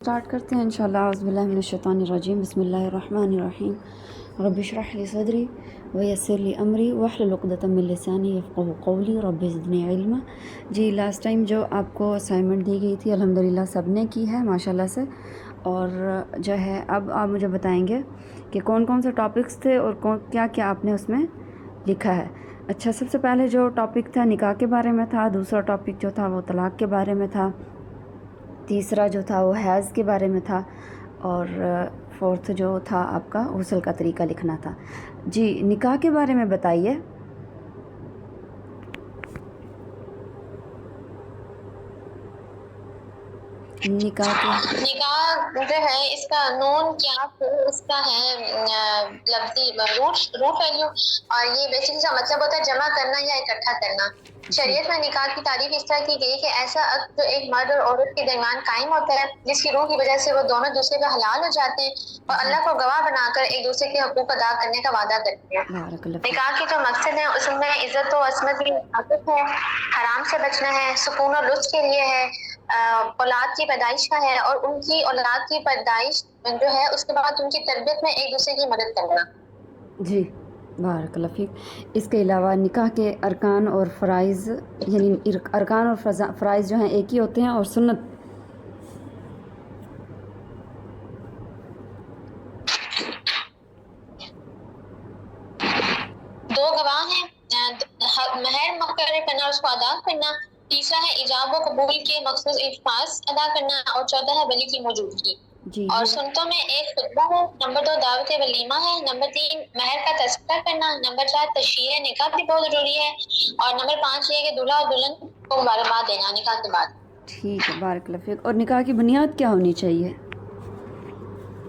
Start करते हैं इंशाअल्लाह। औज़ु बिल्लाहि मिनश शैतानिर रजीम। बिस्मिल्लाहिर रहमानिर रहीम। रब्बि इश्रह ली सदरी व यस्सिर ली अमरी वहलुल उक़दतम मिन लिसानी यफ़क़हू क़ौली रब्बि ज़िदनी इल्मा। जी लास्ट टाइम जो आपको असाइनमेंट दी गई थी अल्हम्दुलिल्लाह सब ने की है माशाल्लाह से। और जो है अब आप मुझे बताएंगे कि कौन कौन से टॉपिक्स थे और कौन क्या क्या आपने उसमें लिखा है। अच्छा, सबसे पहले जो टॉपिक था निकाह के बारे में था, दूसरा टॉपिक जो था वो तलाक़ के बारे में था, तीसरा जो था वो हैज़ के बारे में था, और फोर्थ जो था आपका गुस्ल का तरीका लिखना था। जी निकाह के बारे में बताइए। निकाह जो है इसका नून क्या इसका है लफ्जी रूट वैल्यू, और ये बेसिकली इसका मतलब होता है जमा करना या इकट्ठा करना। शरीयत में निकाह की तारीफ इस तरह की गई कि ऐसा अक्द जो एक मर्द और औरत के दरमियान कायम होता है जिसकी रूह की वजह से वो दोनों दूसरे का हलाल हो जाते हैं और अल्लाह को गवाह बनाकर एक दूसरे के हकूक अदा करने का वादा करते हैं। निकाह के जो मकसद है उसमें इज्जत और असमत की हिफाजत है, हराम से बचना है, सुकून और लुत्फ के लिए है, औलाद की पैदाइश का है और उनकी औलाद की पैदाइश जो है उसके बाद उनकी तरबियत में एक दूसरे की मदद करना। जी बारकल्लाह फ़ीक। इसके अलावा निकाह के अरकान और फ़राइज़, यानी अरकान और फ़राइज़ जो हैं एक ही होते हैं, और सुन्नत दो गवाह हैं, महर मुकर्रर करना और उसको अदा करना, तीसरा है इजाब व कबूल के मखसूस अल्फाज अदा करना, और चौथा है वली की मौजूदगी। और सुन्नतों में एक खुतबा है, नंबर 2 दावत वलीमा है, नंबर 3 महर का तज़किरा करना, नंबर 4 तशहीर निकाह भी बहुत ज़रूरी है, और नंबर 5 ये कि दूल्हा और दुल्हन को मुबारकबाद देना निकाह के बाद। ठीक है बारकल्लाह फ़ीक। और निकाह की बुनियाद क्या होनी चाहिए?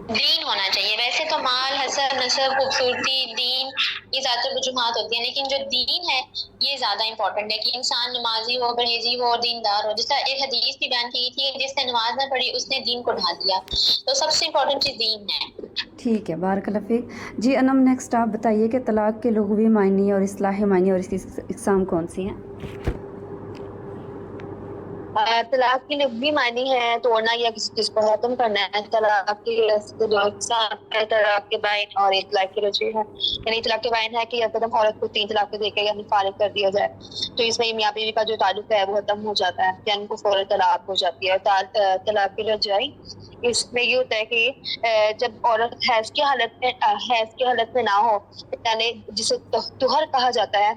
दीन होना चाहिए। वैसे तो माल, हसब, नसब, खूबसूरती, दीन ये ज़्यादा वजूहात होती हैं, लेकिन जो दीन है ये ज़्यादा इंपॉर्टेंट है कि इंसान नमाजी हो, परहेजी हो और दीनदार हो। जैसा एक हदीस भी बयान की थी, जिसने नमाज न पढ़ी उसने दीन को ढा दिया। तो सबसे इम्पोर्टेंट चीज़ दीन है। ठीक है बारकल्लाह फ़ीक। जी अनम, नेक्स्ट आप बताइए कि तलाक़ के लुग़वी मायने और इस्लाही मायने और इसकी इक़साम कौन सी हैं? तलाक की लुग़वी मानी है तोड़ना या किसी चीज को खत्म करना है। तलाक की जो इक़साम है तलाक के बाइन और एक तलाक की रजी है। यानी तलाक के बाइन है कि यकदम औरत को 3 तलाक़ें देकर यानी फारिग कर दिया जाए, तो इसमें मियां बीवी का जो ताल्लुक है वो खत्म हो जाता है, यानी उनको फौरन तलाक हो जाती है। तलाक की रजाई इसमें ये होता है कि जब औरत हैज़ की हालत में ना हो, यानी जिसे तुहर कहा जाता है,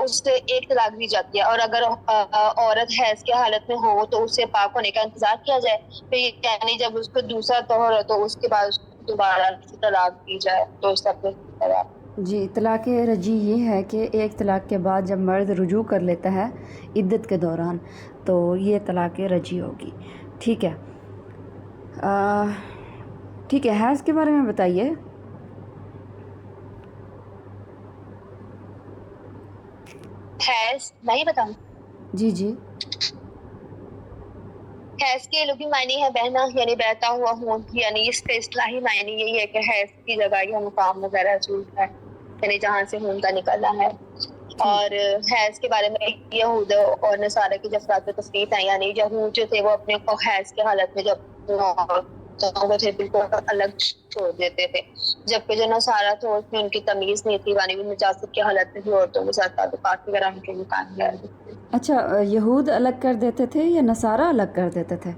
उससे एक तलाक दी जाती है। और अगर औरत हैज़ की हालत में हो तो उससे पाक होने का इंतजार किया जाए, फिर यानी जब उसको दूसरा तौहर हो तो उसके बाद उसको दोबारा तलाक दी जाए, तो सब तलाक। जी तलाक़ रजी ये है कि एक तलाक़ के बाद जब मर्द रुजू कर लेता है इद्दत के दौरान, तो ये तलाक़ रजी होगी। ठीक है, ठीक है। हैज़ के बारे में बताइए। हैज़ नहीं बताऊं? जी जी। हैज़ के लुग़वी मायने है बहना, यानी बहता हुआ खून, यानी इसके इस्लाही मायने यही है कि हैज़ की जगह या मुकाम वगैरह है, यानी जहाँ से खून का निकलना है। और हैज़ के बारे में यहूद और नसारा की जब अफरात तफरीक है, यानी यहूद जो थे वो अपने को हैज़ की हालत में जब थे बिल्कुल अलग छोड़ देते थे, जबकि जो नसारा थे उसमें उनकी तमीज़ नहीं थी, यानी निजासत की हालत में भी औरतों के साथ ताल्लुकात वगैरह उनके मुकाम गए। अच्छा, यहूद अलग कर देते थे या नसारा अलग कर देते थे?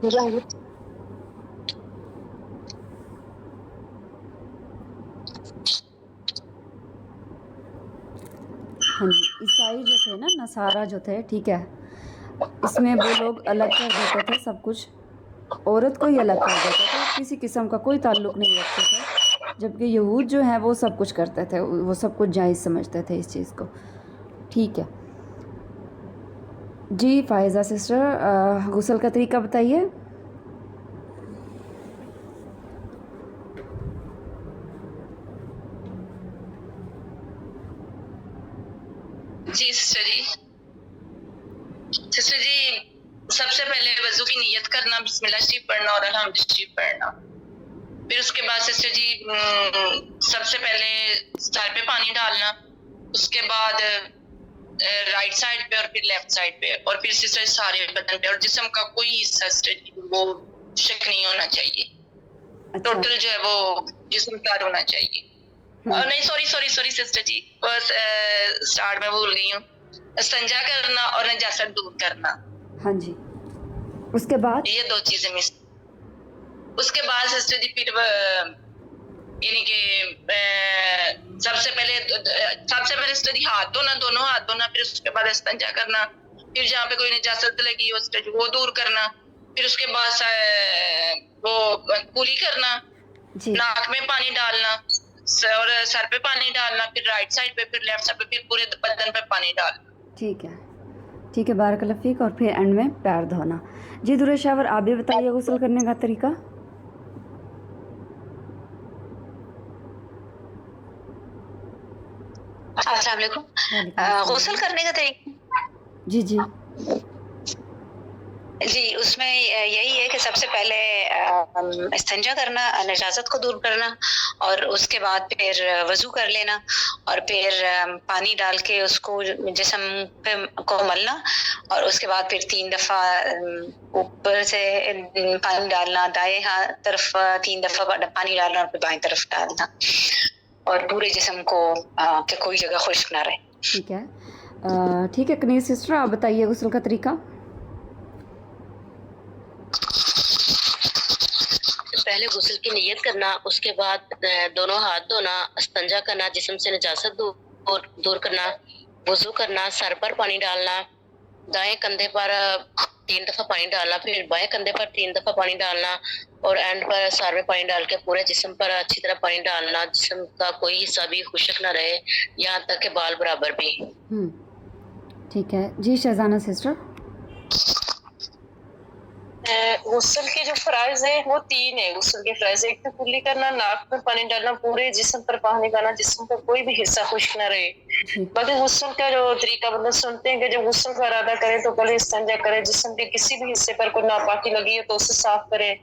यहूद हाँ जी, ईसाई जो थे ना, नसारा जो थे, ठीक है, इसमें वो लोग अलग कर देते थे सब कुछ, औरत को ही अलग कर देते थे, किसी किस्म का कोई ताल्लुक़ नहीं रखते थे, जबकि यहूद जो हैं वो सब कुछ करते थे, वो सब कुछ जायज़ समझते थे इस चीज़ को। ठीक है जी। फ़ायज़ा सिस्टर, गुस्ल का तरीका बताइए। जी सिस्टर जी, सबसे पहले वज़ू की नियत करना, बिस्मिल्लाह शरीफ पढ़ना और अल्हम्दुलिल्लाह शरीफ पढ़ना। फिर उसके बाद सिस्टर जी सबसे पहले सर पे पानी डालना, उसके बाद राइट साइड पे और फिर लेफ्ट साइड पे, और फिर सिस्टर सारे बदन पे, और जिस्म का कोई हिस्सा सिस्टर वो शक नहीं होना चाहिए, टोटल जो है वो जिस्म तैयार होना चाहिए। और नहीं सॉरी सिस्टर जी, बस स्टार्ट में भूल गई हूँ, इस्तिंजा करना और नजासत दूर करना। हाँ जी, उसके बाद ये 2 चीजें मिस। उसके बाद सिस्टर जी फिर यानी कि सबसे पहले सिस्टर जी हाथ धोना, दोनों हाथ धोना, फिर उसके बाद इस्तिंजा करना, फिर जहाँ पे कोई नजासत लगी हो सिस्टर जी वो दूर करना, फिर उसके बाद वो कुली करना, नाक में पानी डालना और सर पे पानी डालना, फिर राइट साइड पे, फिर लेफ्ट साइड पे, फिर पूरे बदन पे पानी डालना। ठीक है बारकल्लाह फीक। और फिर एंड में पैर धोना। जी दुरूद शावर, आप भी बताइए गुस्ल करने का तरीका। अस्सलाम वालेकुम। गुस्ल करने का तरीका जी जी, उसमें यही है कि सबसे पहले इस्तिंजा करना, नजासत को दूर करना, और उसके बाद फिर वज़ू कर लेना, और फिर पानी डाल के उसको जिस्म पे को मलना, और उसके बाद फिर 3 दफ़ा ऊपर से पानी डालना, दाएं हाथ तरफ 3 दफ़ा पानी डालना और फिर बाएं तरफ डालना, और पूरे जिस्म को कि कोई जगह खुश्क ना रहे। ठीक है कनीज़ सिस्टर, आप बताइए गुस्ल का तरीका। पहले गुस्ल की नियत करना, उसके बाद दोनों हाथ धोना, इस्तिंजा करना, जिस्म से नजासत दूर करना, वुजू करना, सर पर पानी डालना, दाएं कंधे पर 3 दफा पानी डालना, फिर बाएं कंधे पर 3 दफा पानी डालना, और एंड पर सर में पानी डाल के पूरे जिस्म पर अच्छी तरह पानी डालना, जिस्म का कोई हिस्सा भी खुश्क ना रहे, यहाँ तक के बाल बराबर भी। ठीक है जी शहजाना सिस्टर। गुस्ल के जो फराइज है वो 3 है। गुस्ल के फराइज, एक तो कुल्ली करना, नाक में पानी डालना, पूरे जिस्म पर पानी डालना, जिस्म का कोई भी हिस्सा खुश्क ना रहे। बाकी गुस्ल का जो तरीका मतलब सुनते हैं कि जब गुस्ल का इरादा करें तो पहले इस्तिंजा करें, जिस्म के किसी भी हिस्से पर कोई नापाकी लगी है तो उसे साफ करें।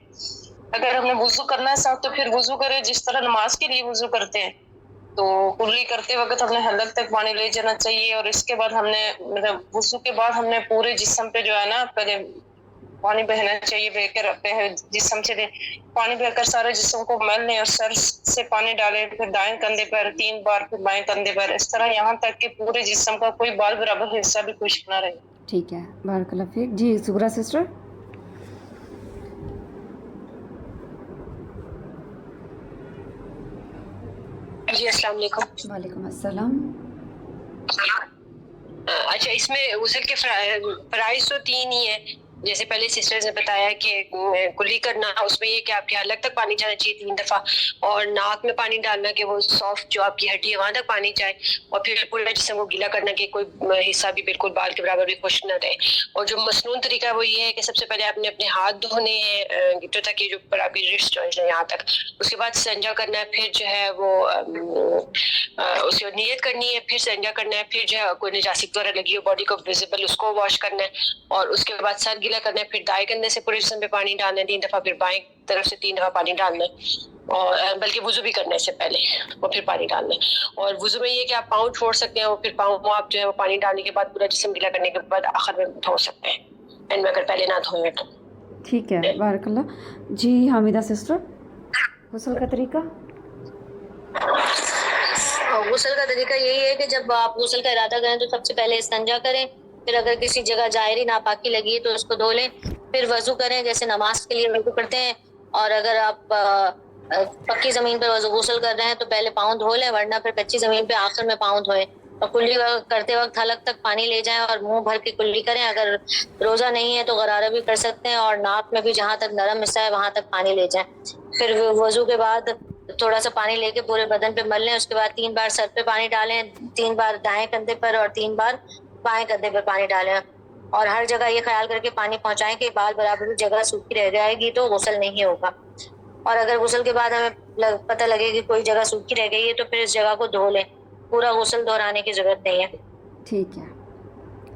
अगर हमने वुजू करना है साफ तो फिर वुजू करें जिस तरह नमाज के लिए वुजू करते हैं। तो कुल्ली करते वक्त हमने हलक तक पानी ले जाना चाहिए, और इसके बाद हमने मतलब वुजू के बाद हमने पूरे जिस्म पे जो है ना पहले पानी बहना चाहिए, बहकर अपने जिस्म से पानी बहकर सारे जिस्म को मल लें, और सर से पानी डालें, फिर दाएं कंधे पर 3 बार, फिर बाएं कंधे पर, इस तरह यहाँ तक कि पूरे जिस्म का कोई बाल बराबर हिस्सा भी खुश्क ना रहे। ठीक है बारकल्लाह फीक। जी सुगरा सिस्टर। जी अस्सलाम वालेकुम। वालेकुम अस्सलाम। अच्छा, इसमें गुस्ल के फराइज तो 3 ही है, जैसे पहले सिस्टर्स ने बताया कि कुल्ली करना, उसमें ये कि आपके हलक तक पानी जाना चाहिए 3 दफा, और नाक में पानी डालना कि वो सॉफ्ट जो आपकी हड्डी है वहां तक पानी जाए, और फिर पूरे जिस्म को गीला करना कि कोई हिस्सा भी बिल्कुल बाल के बराबर भी खुश्क न रहे। और जो मसनून तरीका है वो ये है कि सबसे पहले आपने अपने हाथ धोने हैं गिट्टों तक, ये जो ऊपर आपकी रिस्ट जॉइंट है यहाँ तक, उसके बाद संजा करना है, फिर जो है वो उसकी नियत करनी है, फिर संजा करना है, फिर जो है कोई निजासिक वगैरह लगी हो बॉडी को विजिबल उसको वॉश करना है, और उसके बाद सर गीला करना है, फिर दाएं कंधे से पूरे जिस्म पे पानी डालना है 3 दफा, फिर बाएं तरफ से 3 दफा पानी डालना है, और बल्कि वुजू भी करना है इससे पहले, और फिर पानी डालना है। और वुजू में ये कि आप पाँव छोड़ सकते हैं, और फिर पाँव आप जो है वो पानी डालने के बाद पूरा जिस्म गीला करने के बाद आखिर में धो सकते हैं, एंड में अगर पहले ना धोएं तो। ठीक है बारकल्लाह। जी हामिदा सिस्टर, गुस्ल का तरीका। गुस्ल का तरीका यही है कि जब आप गुस्ल का इरादा करें तो सबसे पहले इस्तिंजा करें, फिर अगर किसी जगह जाहिरी नापाकी लगी है तो उसको धो लें, फिर वजू करें जैसे नमाज के लिए वजू करते हैं, और अगर आप पक्की जमीन पर गुस्ल कर रहे हैं तो पहले पाँव धो लें, वरना फिर कच्ची जमीन पे आखिर में पाँव धोएं, और कुल्ली करते वक्त हलक तक पानी ले जाएं और मुंह भर के कुल्ली करें। अगर रोजा नहीं है तो गरारा भी कर सकते हैं, और नाक में भी जहाँ तक नरम हिस्सा है वहां तक पानी ले जाएं। फिर वजू के बाद थोड़ा सा पानी लेके पूरे बदन पे मल लें, उसके बाद 3 बार सर पे पानी डालें, 3 बार दाएं कंधे पर और 3 बार बाएं कंधे पर पानी डालें, और हर जगह ये ख्याल करके पानी पहुंचाएं कि बाल बराबर जगह सूखी रह जाएगी तो गुस्ल नहीं होगा। और अगर गुस्ल के बाद हमें पता लगे कि कोई जगह सूखी रह गई है तो फिर इस जगह को धो लें, पूरा गुस्ल दोहराने की जरूरत नहीं है। ठीक है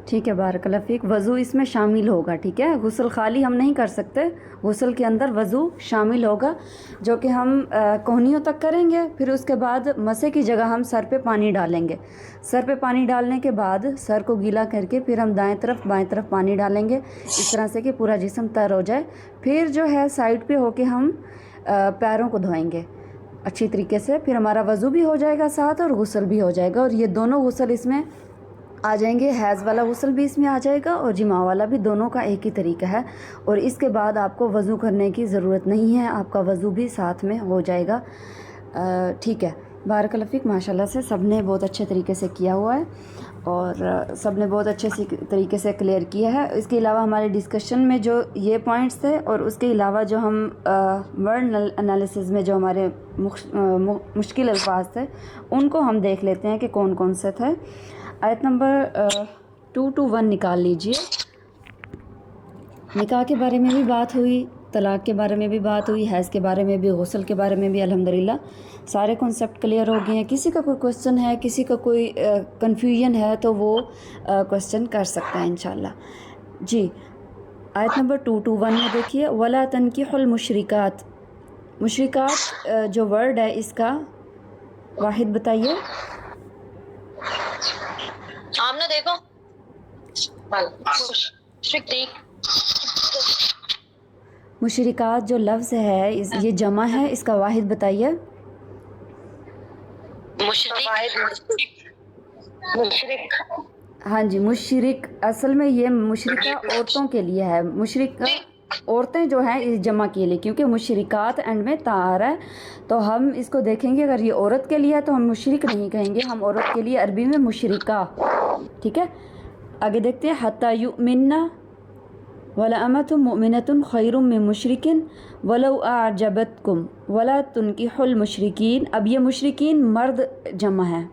ٹھیک ہے، بارک اللہ فیک. وضو اس میں شامل ہوگا. ٹھیک ہے، غسل خالی ہم نہیں کر سکتے، غسل کے اندر وضو شامل ہوگا، جو کہ ہم کوہنیوں تک کریں گے. پھر اس کے بعد مسے کی جگہ ہم سر پہ پانی ڈالیں گے. سر پہ پانی ڈالنے کے بعد سر کو گیلا کر کے پھر ہم دائیں طرف بائیں طرف پانی ڈالیں گے، اس طرح سے کہ پورا جسم تر ہو جائے. پھر جو ہے سائڈ پہ ہو کے ہم پیروں کو دھوئیں گے اچھی طریقے سے. پھر ہمارا وضو بھی ہو جائے گا ساتھ اور غسل بھی ہو جائے گا. اور یہ دونوں غسل اس میں آ جائیں گے، حیض والا غسل بھی اس میں آ جائے گا اور جماع والا بھی، دونوں کا ایک ہی طریقہ ہے. اور اس کے بعد آپ کو وضو کرنے کی ضرورت نہیں ہے، آپ کا وضو بھی ساتھ میں ہو جائے گا. ٹھیک ہے، بارک اللہ فیک. ماشاء اللہ سے سب نے بہت اچھے طریقے سے کیا ہوا ہے اور سب نے بہت اچھے طریقے سے کلیئر کیا ہے. اس کے علاوہ ہمارے ڈسکشن میں جو یہ پوائنٹس تھے اور اس کے علاوہ جو ہم ورڈ انالیسز میں جو ہمارے مشکل الفاظ تھے ان کو ہم دیکھ لیتے ہیں کہ کون کون سے تھے. آیت نمبر 2 to 1 نکال لیجئے. نکاح کے بارے میں بھی بات ہوئی، طلاق کے بارے میں بھی بات ہوئی، حیض کے بارے میں بھی، غسل کے بارے میں بھی. الحمدللہ سارے کنسیپٹ کلیئر ہو گئے ہیں. کسی کا کوئی کوسچن ہے، کسی کا کوئی کنفیوژن ہے تو وہ کوسچن کر سکتا ہے انشاءاللہ. جی، آیت نمبر 2 to 1 میں دیکھیے، وَلَا تَنْكِحُوا الْمُشْرِكَاتِ. مشرکات جو ورڈ ہے اس کا واحد بتائیے. آمنہ دیکھو مشرکات جو لفظ ہے یہ جمع ہے، اس کا واحد بتائیے. مشرک. ہاں جی، مشرک. اصل میں یہ مشرکہ عورتوں کے لیے ہے. مشرکہ عورتیں جو ہیں اس جمع کے لیے، کیونکہ مشرکات اینڈ میں تا آ رہا ہے تو ہم اس کو دیکھیں گے. اگر یہ عورت کے لیے ہے تو ہم مشرک نہیں کہیں گے، ہم عورت کے لیے عربی میں مشرکہ. ٹھیک ہے، آگے دیکھتے ہیں. حتی یؤمنہ وَلَأَمَةٌ مُؤْمِنَةٌ خَيْرٌ مِّن مُشْرِكٍ وَلَوْ أَعْجَبَتْكُمْ وَلَا تُنْكِحُوا الْمُشْرِكِينَ. اب یہ مشرکین مرد جمع ہے.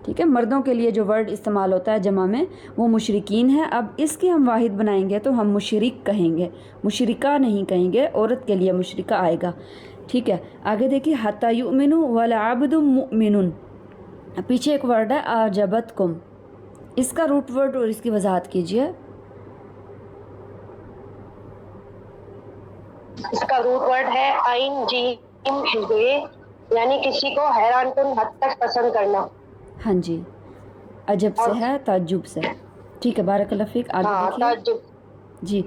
ٹھیک ہے، مردوں کے لیے جو ورڈ استعمال ہوتا ہے جمع میں وہ مشرکین ہے. اب اس کے ہم واحد بنائیں گے تو ہم مشرک کہیں گے، مشرکہ نہیں کہیں گے. عورت کے لیے مشرکہ آئے گا. ٹھیک ہے، آگے دیکھیے. حتی یؤمنوا وَلَعَبْدٌ مُؤْمِنٌ. پیچھے ایک ورڈ ہے أَعْجَبَتْكُمْ، اس کا روٹ ورڈ اور اس کی وضاحت کیجیے. اس کا روٹ ورڈ ہے عین جیم بے، یعنی کسی کو حیران کن حد تک پسند کرنا. ہاں جی، عجب سے ہے، تعجب سے. ٹھیک ہے، بارک اللہ فیک. آگے دیکھیے. تعجب. جی،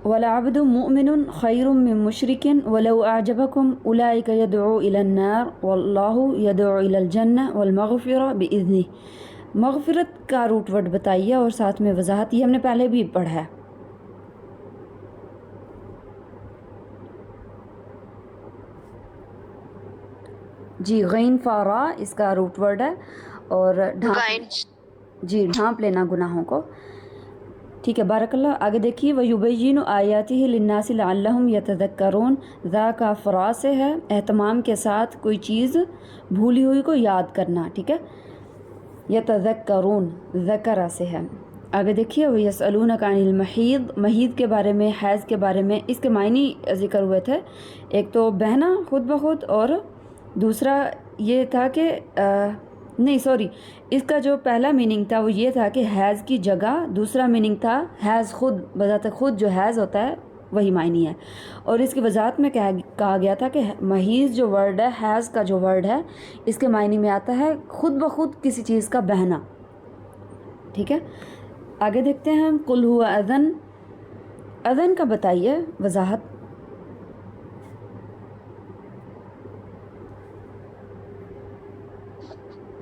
وَلَعَبْدٌ مُؤْمِنٌ خَيْرٌ مِّن مُشْرِكٍ وَلَوْ أَعْجَبَكُمْ أُولَٰئِكَ يَدْعُوا إِلَى النَّارِ وَاللَّهُ يَدْعُو إِلَى الْجَنَّةِ وَالْمَغْفِرَةِ بِإِذْنِهِ. مغفرت کا روٹ ورڈ بتائیے اور ساتھ میں وضاحت. یہ ہم نے پہلے بھی پڑھا ہے. جی، غین فارا اس کا روٹ ورڈ ہے اور جی ڈھانپ لینا گناہوں کو. ٹھیک ہے، بارک اللہ. آگے دیکھیے. وَيُبَيِّنُ آيَاتِهِ لِلنَّاسِ لَعَلَّهُمْ يَتَذَكَّرُونَ. ذا کا فرا سے ہے، اہتمام کے ساتھ کوئی چیز بھولی ہوئی کو یاد کرنا. ٹھیک ہے، يَتَذَكَّرُونَ ذکر سے ہے. آگے دیکھیے. وَيَسْأَلُونَكَ عَنِ الْمَحِيضِ. محیض کے بارے میں، حیض کے بارے میں. اس کے معنی ذکر ہوئے تھے. ایک تو بہنا خود بخود، اور دوسرا یہ تھا کہ نہیں سوری، اس کا جو پہلا میننگ تھا وہ یہ تھا کہ حیض کی جگہ. دوسرا میننگ تھا حیض خود بذات خود جو حیض ہوتا ہے وہی معنی ہے. اور اس کی وضاحت میں کہا گیا تھا کہ محیض جو ورڈ ہے، حیض کا جو ورڈ ہے، اس کے معنی میں آتا ہے خود بخود کسی چیز کا بہنا. ٹھیک ہے، آگے دیکھتے ہیں ہم. قُلْ هُوَ أَذًا. اذن کا بتائیے وضاحت.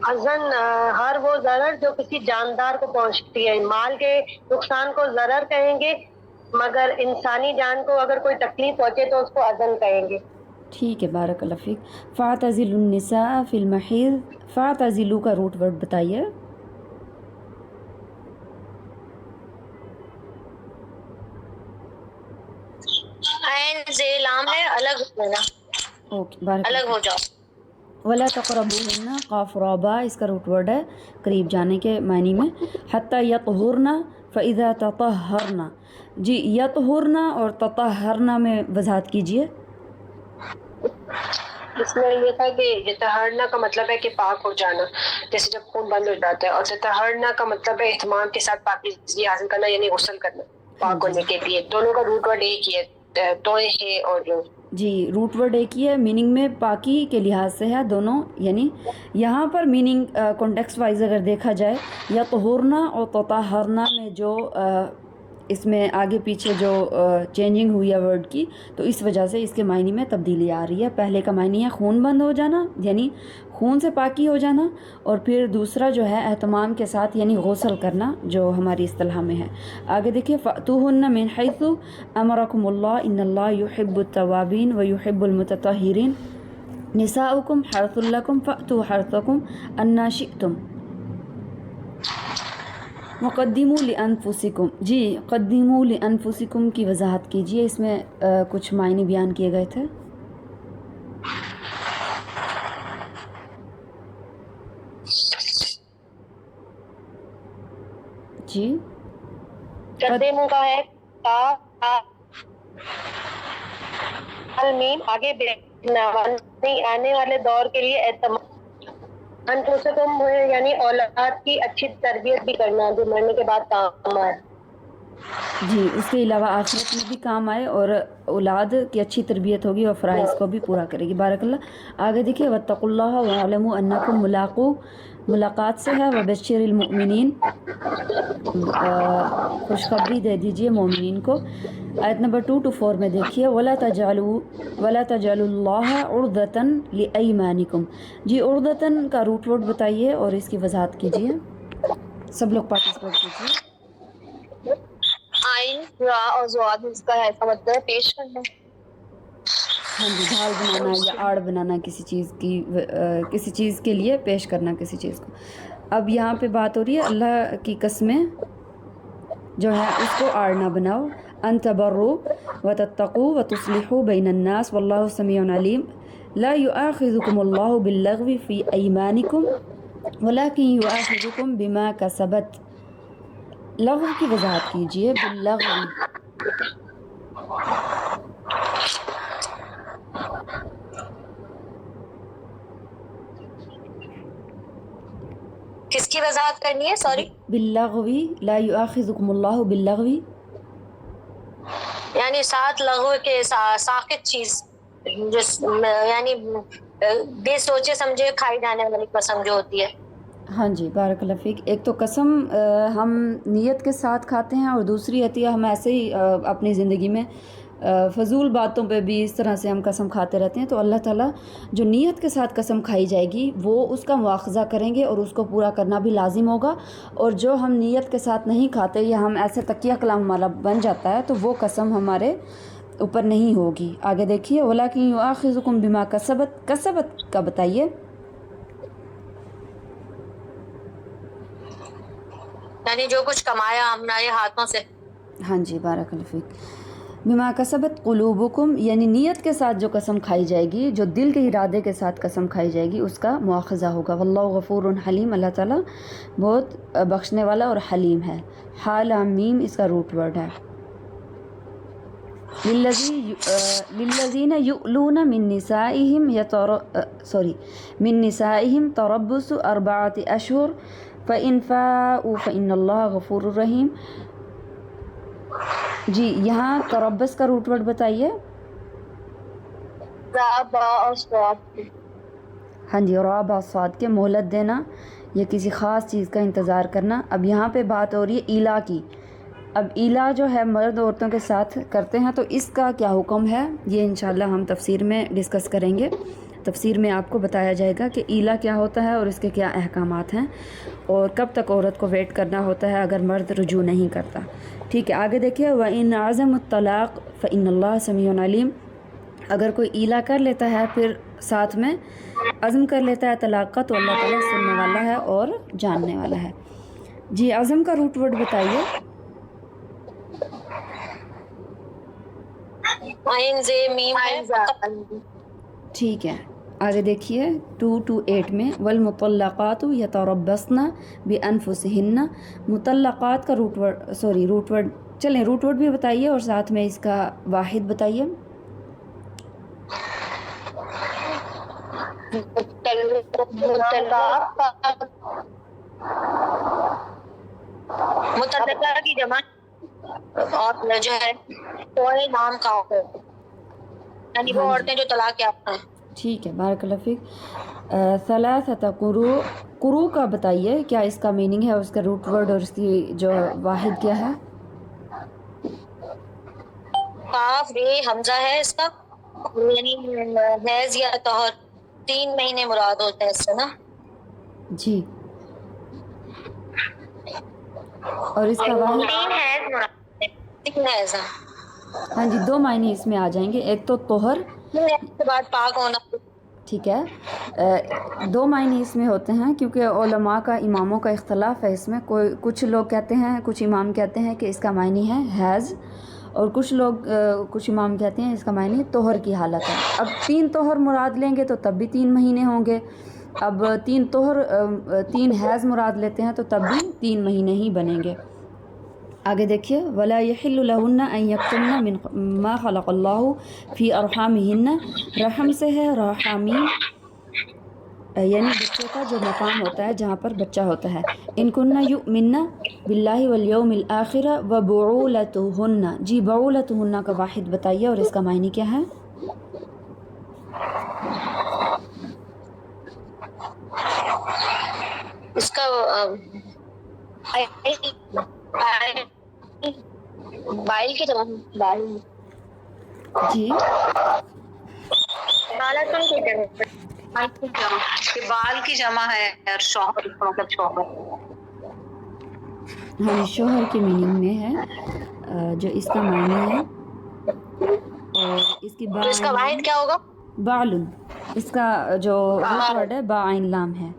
اذن ہر وہ ضرر جو کسی جاندار کو پہنچتی ہے. مال کے نقصان کو ضرر کہیں گے، مگر انسانی جان کو اگر کوئی تکلیف پہنچے تو اس کو اذن کہیں گے. ٹھیک ہے، بارک اللہ فیک. فَاعْتَزِلُوا النِّسَاءَ فِي الْمَحِيضِ. فَاعْتَزِلُوا کا روٹ ورڈ بتائیے. عین سے لام ہے، الگ ہونا، اوکے، بارک اللہ. الگ ہو جاؤ. ولا تقربوهن قاف را با، اس کا روٹ ورڈ ہے قریب جانے کے معنی میں. حتی یطہرن فاذا تطہرن. جی، یطہرن اور تطہرن میں وضاحت کیجیے. اس میں یہ تھا کہ یتحرنا کا مطلب ہے کہ پاک ہو جانا، جیسے جب خون بند ہو جاتا ہے، اور تطہرنا کا مطلب ہے اہتمام کے ساتھ پاکیزگی حاصل کرنا، یعنی غسل کرنا پاک ہونے کے لیے. دونوں کا روٹ ورڈ ایک ہی ہے، تو ہے اور جی روٹ ورڈ ایک ہی ہے، میننگ میں پاکی کے لحاظ سے ہے دونوں. یعنی یہاں پر میننگ کانٹیکسٹ وائز اگر دیکھا جائے، یا طہورنا اور تطہرنا میں جو اس میں آگے پیچھے جو چینجنگ ہوئی ہے ورڈ کی، تو اس وجہ سے اس کے معنی میں تبدیلی آ رہی ہے. پہلے کا معنی ہے خون بند ہو جانا، یعنی خون سے پاکی ہو جانا، اور پھر دوسرا جو ہے اہتمام کے ساتھ یعنی غسل کرنا، جو ہماری اصطلاح میں ہے. آگے دیکھیے فَأْتُوهُنَّ مِنْ حَيْثُ أَمَرَكُمُ اللَّهُ إِنَّ اللَّهَ يُحِبُّ التَّوَّابِينَ وَيُحِبُّ الْمُتَطَهِّرِينَ نِسَاؤُكُمْ حَرْثٌ لَكُمْ فَأْتُوا حَرْثَكُمْ أَنَّا شِئْتُمْ وَقَدِّمُوا لِأَنفُسِكُمْ. جی قدموا لِأَنفُسِكُمْ کی وضاحت کیجیے، اس میں کچھ معنی بیان کیے گئے تھے. جی قدموں کا ہے المیم، آگے آنے والے دور کے لیے اعتماد. انفسکم یعنی اولاد کی اچھی تربیت بھی کرنا جو مرنے کے بعد کام آئے. جی اس کے علاوہ آخرت میں بھی کام آئے، اور اولاد کی اچھی تربیت ہوگی اور فرائض کو بھی پورا کرے گی. بارک اللہ. آگے دیکھیے واتقوا اللہ واعلموا انکم ملاقو، ملاقات سے ہے وبشر المؤمنین، خوشخبری دے دیجئے مومنین کو. آیت نمبر 2 to 4 میں دیکھیے ولا تجعلوا اللہ عرضۃ لایمانکم. جی عرضۃ کا روٹ ورڈ بتائیے اور اس کی وضاحت کیجیے، سب لوگ پارٹیسپیٹ کیجیے. آئین را اور زواد اس کا ہے، مطلب ہے پیش کرنا. ہاں جی ڈھال بنانا یا آڑ بنانا کسی چیز کی، کسی چیز کے لیے پیش کرنا کسی چیز کو. اب یہاں پہ بات ہو رہی ہے اللہ کی قسمیں جو ہے اس کو آڑ نہ بناؤ. ان تبروا وتتقوا وتصلحوا بین الناس واللہ سمیع علیم. لا یؤاخذکم اللہ باللغو فی ایمانکم ولکن یؤاخذکم بما کسبت. لغو کی وضاحت کیجیے. باللغو کس کی وضاحت کرنی ہے؟ سوری. باللغو لا یؤاخذکم اللہ باللغو، یعنی ساتھ لغو کے ساقط چیز، یعنی بے سوچے سمجھے کھائی جانے والی قسم جو ہوتی ہے. ہاں جی بارک اللہ فیک. ایک تو قسم ہم نیت کے ساتھ کھاتے ہیں، اور دوسری عطیہ ہم ایسے ہی اپنی زندگی میں فضول باتوں پہ بھی اس طرح سے ہم قسم کھاتے رہتے ہیں. تو اللہ تعالیٰ جو نیت کے ساتھ قسم کھائی جائے گی وہ اس کا مواخذہ کریں گے اور اس کو پورا کرنا بھی لازم ہوگا. اور جو ہم نیت کے ساتھ نہیں کھاتے یا ہم ایسے تکیہ کلام والا بن جاتا ہے تو وہ قسم ہمارے اوپر نہیں ہوگی. آگے دیکھیے وَلَكِنْ يُؤَاخِذُكُم بِمَا كَسَبَتْ. کسبت کا بتائیے. یعنی جو کچھ کمایا ہمارے ہاتھوں سے. ہاں جی بارک اللہ فیک. بما کسبت قلوبکم یعنی نیت کے ساتھ جو قسم کھائی جائے گی، جو دل کے ارادے کے ساتھ قسم کھائی جائے گی اس کا مواخذہ ہوگا. واللہ غفور حلیم. اللہ تعالیٰ بہت بخشنے والا اور حلیم ہے. حال میم اس کا روٹ ورڈ ہے. للذین یؤلون من نسائہم تربص 4 اشہر فإن فاءوا فإن اللہ غفور الرحیم. جی یہاں تربص کا روٹ ورڈ بتائیے. ہاں جی را با صاد کے مہلت دینا یا کسی خاص چیز کا انتظار کرنا. اب یہاں پہ بات ہو رہی ہے ایلا کی. اب ایلا جو ہے مرد عورتوں کے ساتھ کرتے ہیں تو اس کا کیا حکم ہے یہ انشاءاللہ ہم تفسیر میں ڈسکس کریں گے. تفسیر میں آپ کو بتایا جائے گا کہ ایلا کیا ہوتا ہے اور اس کے کیا احکامات ہیں، اور کب تک عورت کو ویٹ کرنا ہوتا ہے اگر مرد رجوع نہیں کرتا. ٹھیک ہے آگے دیکھیے وَإِنْ عَزَمُ الطَّلَاقَ فَإِنَّ اللَّهَ سَمِيعٌ عَلِيمٌ. اگر کوئی ایلا کر لیتا ہے پھر ساتھ میں عزم کر لیتا ہے طلاق کا تو اللہ تعالیٰ سننے والا ہے اور جاننے والا ہے. جی عزم کا روٹ ورڈ بتائیے. عین زے میم ٹھیک ہے آگے دیکھیے 2 to 8 میں والمطلقات یتربصن بانفسہن. مطلقات کا روٹ ورڈ چلیں روٹ ورڈ بھی بتائیے اور ساتھ میں اس کا واحد بتائیے. मुतल्लका की जमा और जो है कोई नाम का हो, यानी वो औरतें जो तलाक याफ्ता हैं। ठीक है, बारकल्लाह फ़िक। सलासत कुरू का बताइए क्या इसका मीनिंग है, उसका रूट वर्ड और इसकी जो वाहिद क्या है? काफ रे हमजा है इसका, यानी हैज या तहर 3 महीने मुराद होते हैं इससे ना जी। और इसका वाहिद? 3 हैज मुराद है, 3 हैज है। हाँ जी, 2 मायने इसमें आ जाएंगे, एक तो तोहर के बाद पाक होना। ठीक है, 2 मायने इसमें होते हैं क्योंकि उलमा का इमामों का इख्तलाफ है इसमें। कोई कुछ लोग कहते हैं, कुछ इमाम कहते हैं कि इसका मायने है हैज़, और कुछ लोग कुछ इमाम कहते हैं इसका मायने तोहर की हालत है। अब 3 तोहर मुराद लेंगे तो तब भी 3 महीने होंगे, अब 3 हैज़ मुराद लेते हैं तो तब भी 3 महीने ही बनेंगे। आगे देखिए, वला यहिल्लु लहुन्ना अन यक्तुमना मिन मा खलक़ल्लाहु फ़ी अरहामिहिन्ना, रहम से है रहामी, यानी बच्चे का जो मकाम होता है जहाँ पर बच्चा होता है। इन कुन्ना युमिन्ना बिल्लाहि वल यौमिल आखिर व बुऊलतुहुन्ना। जी, बुऊलतुहुन्ना का वाहिद बताइए और इसका मायने क्या है? इसका बाइल की जमा बाइल जी, बाल की जमा है और शौहर मतलब शौहर। हाँ, शोहर के मीनिंग में है जो इसका मायने है। और इसकी तो इसका वाहिद क्या होगा? बालुन, इसका जो रूट वर्ड है बाइन लाम है।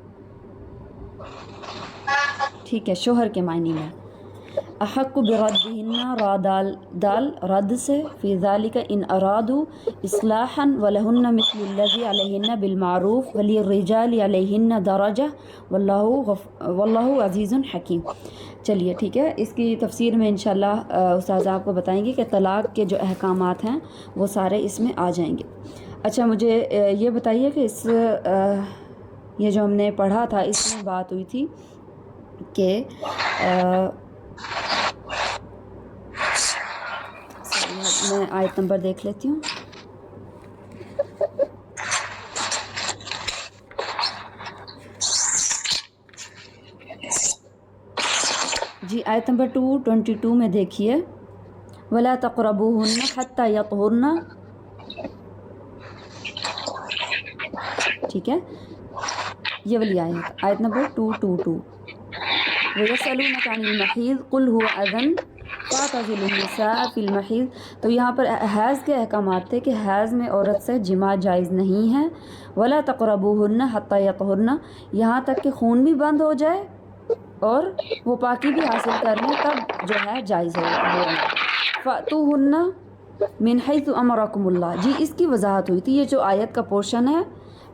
ठीक है, शोहर के मायने में। अहक्कु बिरद्दिहिन्ना रा दाल रद्द से फ़ी ज़ालिका इन अरादू इस्लाहन वलहुन्ना मिस्लुल्लज़ी अलैहिन्ना बिलमारूफ़ वलिर्रिजालि अलैहिन्ना दरजा वल्लाहु अज़ीज़ुन हकीम। चलिए ठीक है, इसकी तफसीर में इंशाल्लाह उस्ताद आपको बताएंगे कि तलाक़ के जो अहकामात हैं वो सारे इसमें आ जाएंगे। अच्छा, मुझे ये बताइए कि ये जो हमने पढ़ा था इसमें बात हुई थी कि मैं आयत नंबर देख लेती हूँ। जी, आयत नंबर 222 में देखिए, वला तक़रबूहुन्ना हत्ता यतहुरना। ठीक है, ये वाली आयत नंबर 222। वयसअलूनका अनिल महीज़ कुल हुवा अज़न फ़अतज़िलुन्निसा फ़िल महीज़। तो यहाँ पर हैज़ के अहकामात थे कि हैज़ में औरत से जिमा जायज़ नहीं है। वला तक़रबूहुन्ना हत्ता यतहुरना, यहाँ तक कि खून भी बंद हो जाए और वो पाकी भी हासिल कर लें तब जो है जायज़ होगा। फ़अतूहुन्ना मिन हैसु अमरकुमुल्लाह। जी, इसकी वजाहत हुई थी, ये जो आयत का पोर्शन है,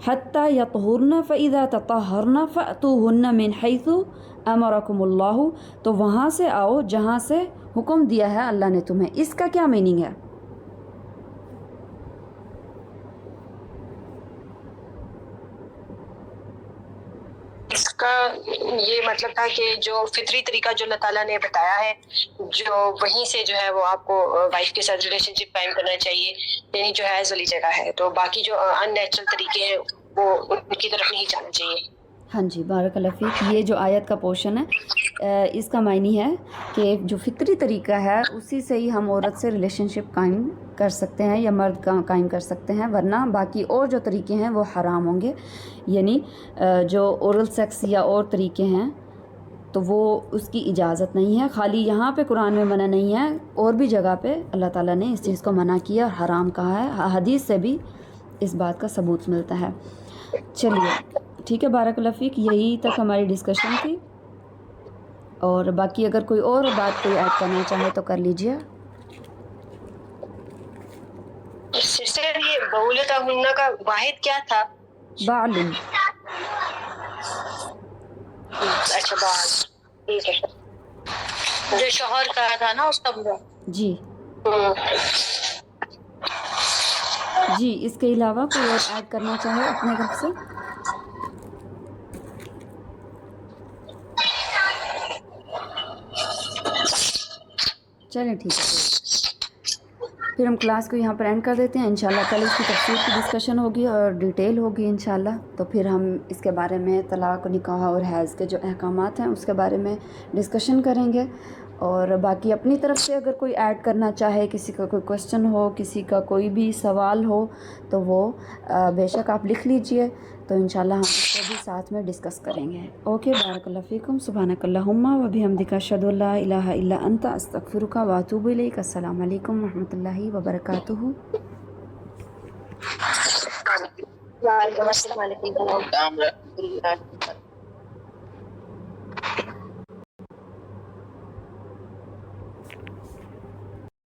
हत्ता यतहुरना फ़इज़ा ततहरना फ़अतूहुन्ना मिन हैसु अमरकुमुल्लाहु, तो वहाँ से आओ जहाँ से हुक्म दिया है अल्लाह ने तुम्हें। इसका क्या मीनिंग है? इसका ये मतलब था कि जो फितरी तरीका जो अल्लाह ताला ने बताया है, जो वहीं से जो है वो आपको वाइफ के साथ रिलेशनशिप कायम करना चाहिए, यानी जो हैज़ वाली जगह है। तो बाकी जो अननेचुरल तरीके हैं वो उनकी तरफ नहीं जाना चाहिए। हाँ जी, बारकल्लाह फ़ीक। ये जो आयत का पोर्शन है इसका मायने है कि जो फितरी तरीका है उसी से ही हम औरत से रिलेशनशिप कायम कर सकते हैं या मर्द कायम कर सकते हैं, वरना बाकी और जो तरीके हैं वो हराम होंगे। यानी जो ओरल सेक्स या और तरीके हैं तो वो उसकी इजाज़त नहीं है। खाली यहाँ पे कुरान में मना नहीं है, और भी जगह पे अल्लाह ताला ने इस चीज़ को मना किया और हराम कहा है। हदीस से भी इस बात का सबूत मिलता है। चलिए ठीक है, बारकल्लाह फ़ीक, यही तक हमारी डिस्कशन थी। और बाकी अगर कोई और बात कोई ऐड करना चाहे तो कर लीजिए। सिस्टर, ये बहुलतहुन्ना का वाहिद क्या था? बालुन। अच्छा, बाल, ठीक है। जो शौहर का था ना उसका बुरा। जी, جی اس کے علاوہ کوئی اور ایڈ کرنا چاہے اپنے طرف سے؟ چلیں ٹھیک ہے، پھر ہم کلاس کو یہاں پر اینڈ کر دیتے ہیں. انشاءاللہ کل اس کی تفصیل کی ڈسکشن ہوگی اور ڈیٹیل ہوگی انشاءاللہ. تو پھر ہم اس کے بارے میں طلاق، نکاح اور حیض کے جو احکامات ہیں اس کے بارے میں ڈسکشن کریں گے. اور باقی اپنی طرف سے اگر کوئی ایڈ کرنا چاہے، کسی کا کوئی کوشچن ہو، کسی کا کوئی بھی سوال ہو، تو وہ بے شک آپ لکھ لیجئے، تو انشاءاللہ ہم اس کو بھی ساتھ میں ڈسکس کریں گے. اوکے، بارک اللہ فیکم، سبحانک اللہم و بحمدک، اشہد ان لا الہ الا انت، استغفرک و اتوب الیک. السلام علیکم ورحمۃ اللہ وبرکاتہ. وعلیکم السلام علیکم.